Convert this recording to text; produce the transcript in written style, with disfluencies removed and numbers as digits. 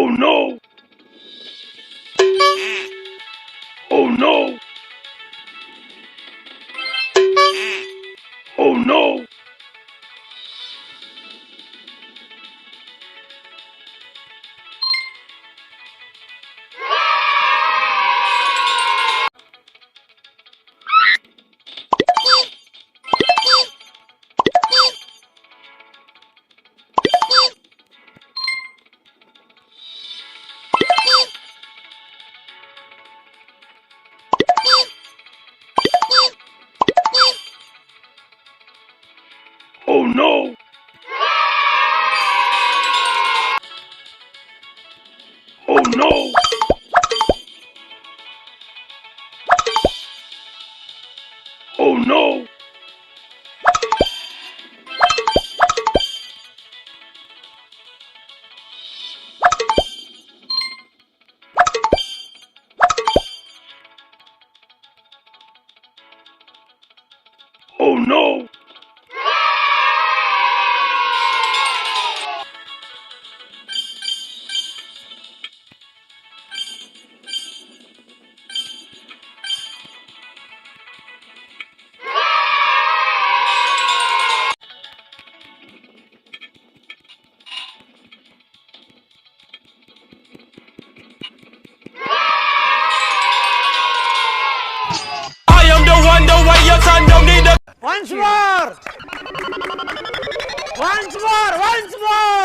Oh no! Oh no! Oh no! Oh no! Oh no! Oh no! Oh no! I am the one, the way your son don't need a... Once more! Once more! Once more!